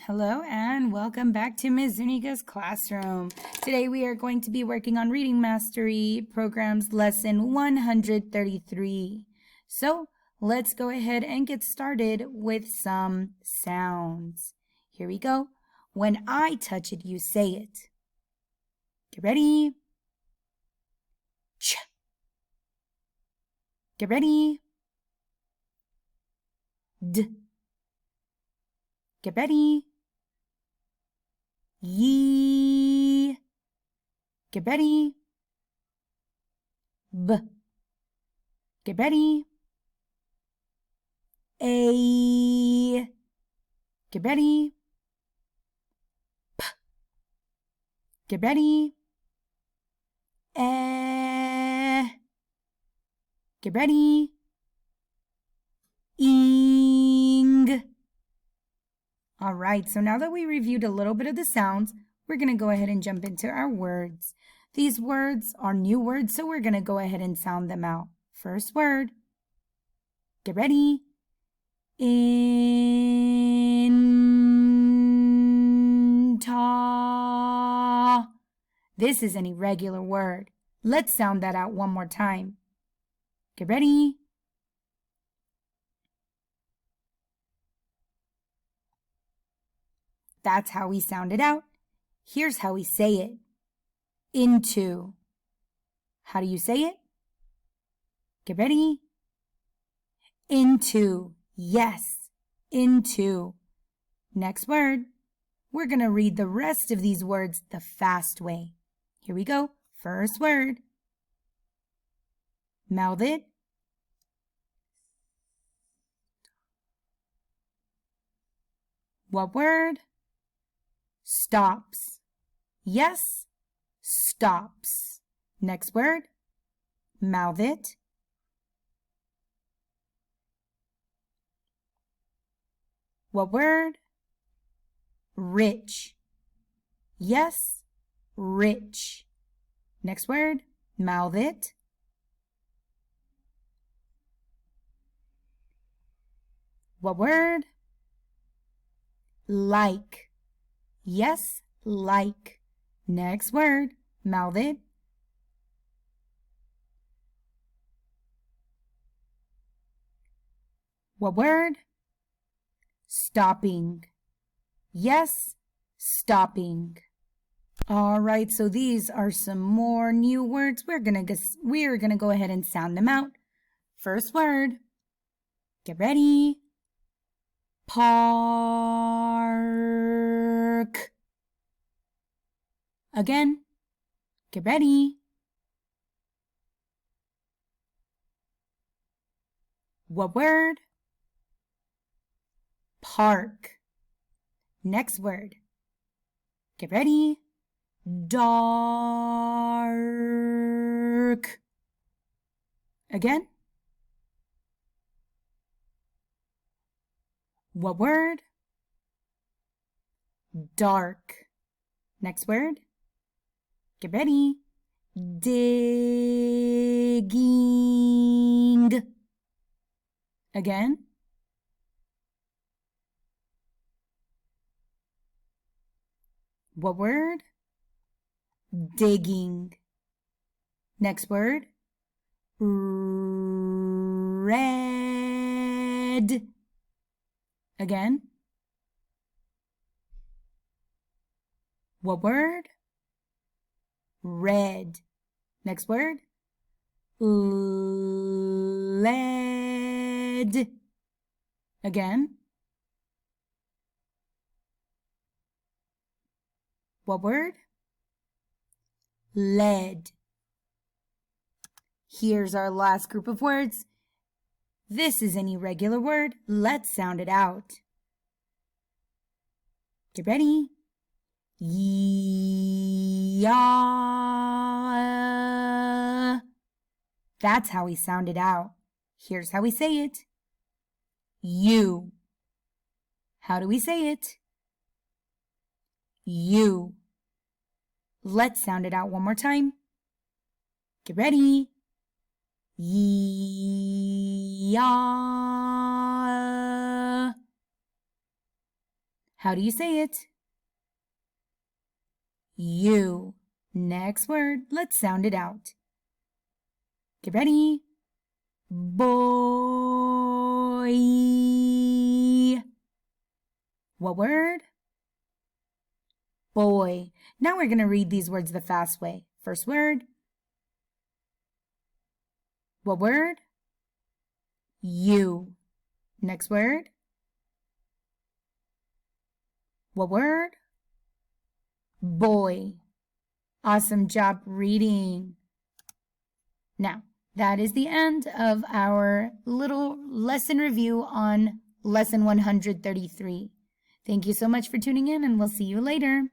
Hello and welcome back to Ms. Zuniga's classroom. Today we are going to be working on Reading Mastery Program's Lesson 133. So let's go ahead and get started with some sounds. Here we go. When I touch it, you say it. Get ready. Ch. Get ready. D. Get ready. Yee. Get ready. B. Get ready. A. Get ready. P. Get ready. E. Get ready. Ing. All right, so now that we reviewed a little bit of the sounds, we're going to go ahead and jump into our words. These words are new words, so we're going to go ahead and sound them out. First word. Get ready. Ta. This is an irregular word. Let's sound that out one more time. Get ready. That's how we sound it out. Here's how we say it. Into. How do you say it? Get ready. Into. Yes. Into. Next word. We're going to read the rest of these words the fast way. Here we go. First word. Mouth it. What word? Stops. Yes, stops. Next word. Mouth it. What word? Rich. Yes, rich. Next word. Mouth it. What word? Like. Yes, like. Next word. Mouth it. What word? Stopping. Yes, stopping. All right, so these are some more new words. We're gonna go ahead and sound them out. First word. Get ready. Park. Again. Get ready. What word? Park. Next word. Get ready. Dark. Again. What word? Dark. Next word. Get ready. Digging. Again. What word? Digging. Next word. Red. Again. What word? Red. Next word. Lead. Again. What word? Lead. Here's our last group of words. This is an irregular word. Let's sound it out. Get ready. Ya. That's how we sound it out. Here's how we say it. You. How do we say it? You. Let's sound it out one more time. Get ready. Ya. How do you say it? You. Next word, let's sound it out. Get ready. Boy. What word? Boy. Now we're going to read these words the fast way. First word. What word? You. Next word. What word? Boy. Awesome job reading. Now, that is the end of our little lesson review on lesson 133. Thank you so much for tuning in, and we'll see you later.